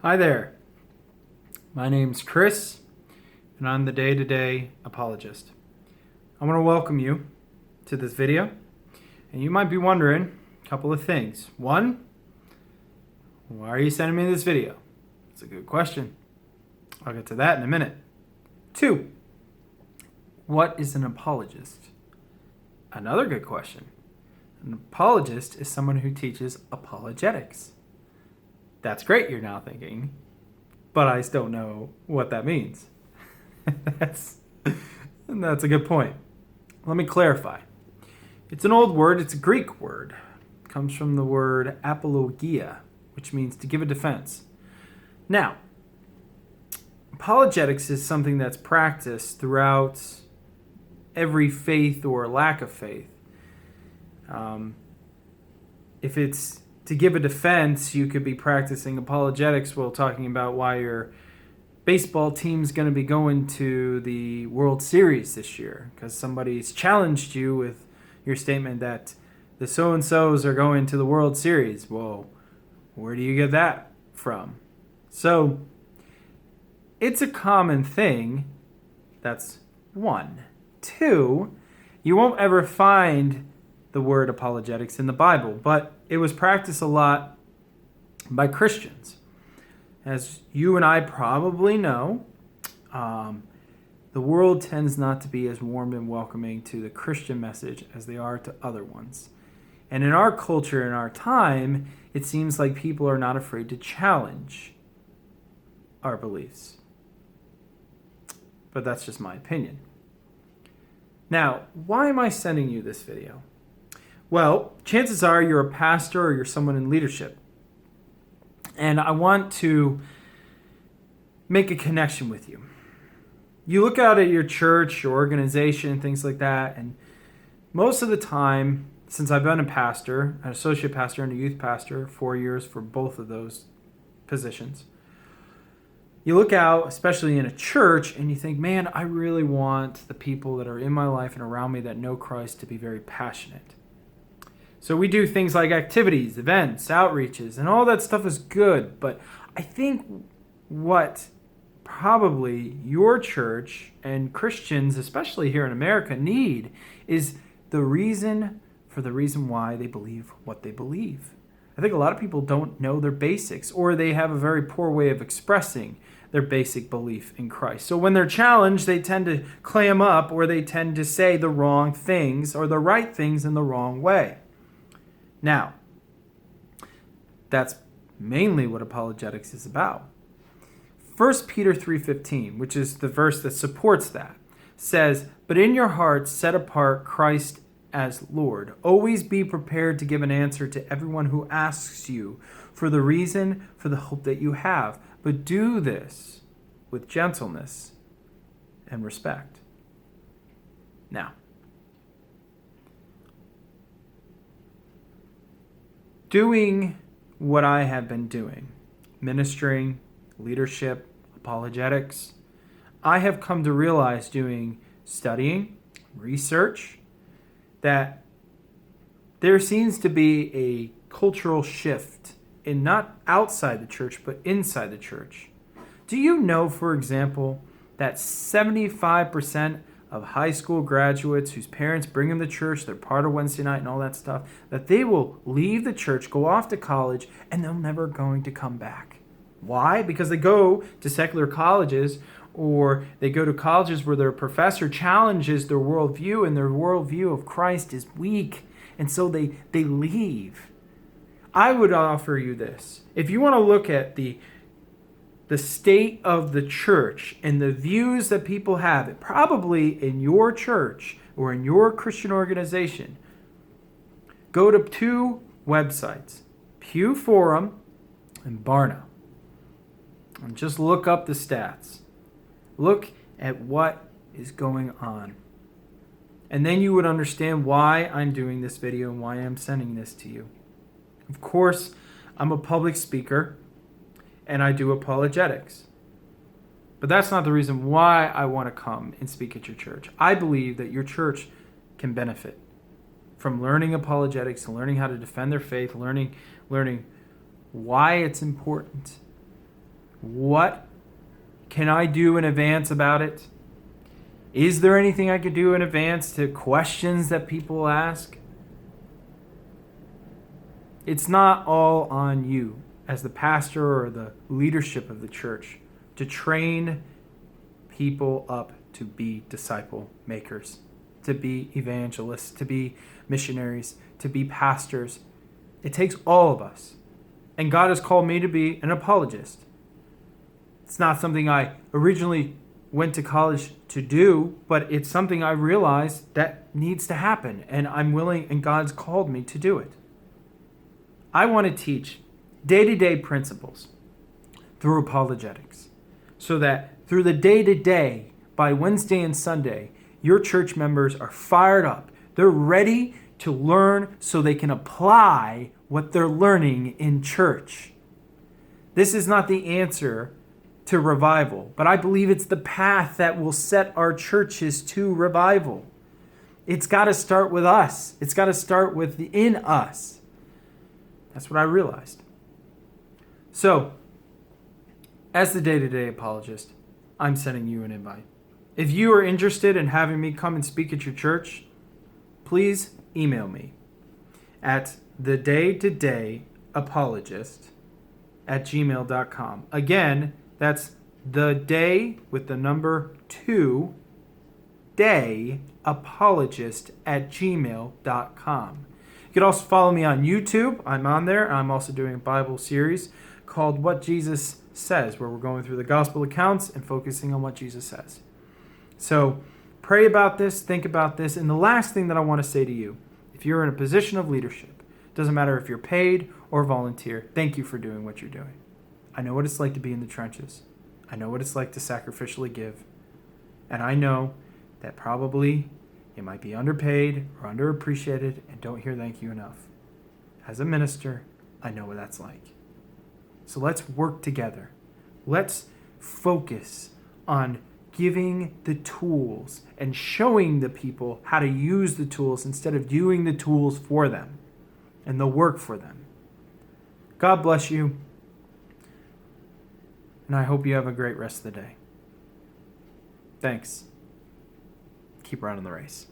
Hi there. My name's Chris, and I'm the day-to-day apologist. I want to welcome you to this video, and you might be wondering a couple of things. One, why are you sending me this video? It's a good question. I'll get to that in a minute. Two, what is an apologist? Another good question. An apologist is someone who teaches apologetics. That's great, you're now thinking, but I still don't know what that means. That's a good point. Let me clarify. It's an old word, it's a Greek word. It comes from the word apologia, which means to give a defense. Now, apologetics is something that's practiced throughout every faith or lack of faith. If it's to give a defense, you could be practicing apologetics while talking about why your baseball team's going to be going to the World Series this year because somebody's challenged you with your statement that the so-and-sos are going to the World Series. Well, where do you get that from? So, it's a common thing. That's one. Two, you won't ever find the word apologetics in the Bible, but it was practiced a lot by Christians. As you and I probably know, the world tends not to be as warm and welcoming to the Christian message as they are to other ones. And in our culture, in our time, it seems like people are not afraid to challenge our beliefs. But that's just my opinion. Now, why am I sending you this video? Well, chances are you're a pastor or you're someone in leadership. And I want to make a connection with you. You look out at your church, your organization, things like that, and most of the time, since I've been a pastor, an associate pastor and a youth pastor, 4 years for both of those positions, you look out, especially in a church, and you think, man, I really want the people that are in my life and around me that know Christ to be very passionate. So we do things like activities, events, outreaches, and all that stuff is good. But I think what probably your church and Christians, especially here in America, need is the reason why they believe what they believe. I think a lot of people don't know their basics, or they have a very poor way of expressing their basic belief in Christ. So when they're challenged, they tend to clam up, or they tend to say the wrong things or the right things in the wrong way. Now, that's mainly what apologetics is about. 1 Peter 3:15, which is the verse that supports that, says, "But in your hearts set apart Christ as Lord. Always be prepared to give an answer to everyone who asks you for the reason for the hope that you have. But do this with gentleness and respect." Now, doing what I have been doing, ministering, leadership, apologetics, I have come to realize doing studying, research, that there seems to be a cultural shift in not outside the church, but inside the church. Do you know, for example, that 75% of high school graduates whose parents bring them to church, they're part of Wednesday night and all that stuff, that they will leave the church, go off to college, and they're never going to come back? Why? Because they go to secular colleges, or they go to colleges where their professor challenges their worldview, and their worldview of Christ is weak, and so they leave. I would offer you this. If you want to look at the state of the church and the views that people have, probably in your church or in your Christian organization, go to two websites, Pew Forum and Barna, and just look up the stats. Look at what is going on. And then you would understand why I'm doing this video and why I'm sending this to you. Of course, I'm a public speaker and I do apologetics. But that's not the reason why I want to come and speak at your church. I believe that your church can benefit from learning apologetics, learning how to defend their faith, learning why it's important. What can I do in advance about it? Is there anything I could do in advance to questions that people ask? It's not all on you as the pastor or the leadership of the church to train people up to be disciple makers, to be evangelists, to be missionaries, to be pastors. It takes all of us. And God has called me to be an apologist. It's not something I originally went to college to do, but it's something I realized that needs to happen, and I'm willing, and God's called me to do it. I want to teach day-to-day principles through apologetics, so that through the day-to-day, by Wednesday and Sunday, your church members are fired up. They're ready to learn so they can apply what they're learning in church. This is not the answer to revival, but I believe it's the path that will set our churches to revival. It's got to start with us. It's got to start within us. That's what I realized. So, as the day-to-day apologist, I'm sending you an invite. If you are interested in having me come and speak at your church, please email me at thedaytodayapologist@gmail.com. Again, that's the day with the number 2 dayapologist@gmail.com. You can also follow me on YouTube. I'm on there. I'm also doing a Bible series called What Jesus Says, where we're going through the gospel accounts and focusing on what Jesus says. So pray about this, think about this. And the last thing that I want to say to you, if you're in a position of leadership, doesn't matter if you're paid or volunteer, thank you for doing what you're doing. I know what it's like to be in the trenches. I know what it's like to sacrificially give. And I know that probably you might be underpaid or underappreciated and don't hear thank you enough. As a minister, I know what that's like. So let's work together. Let's focus on giving the tools and showing the people how to use the tools instead of doing the tools for them and the work for them. God bless you. And I hope you have a great rest of the day. Thanks. Keep running the race.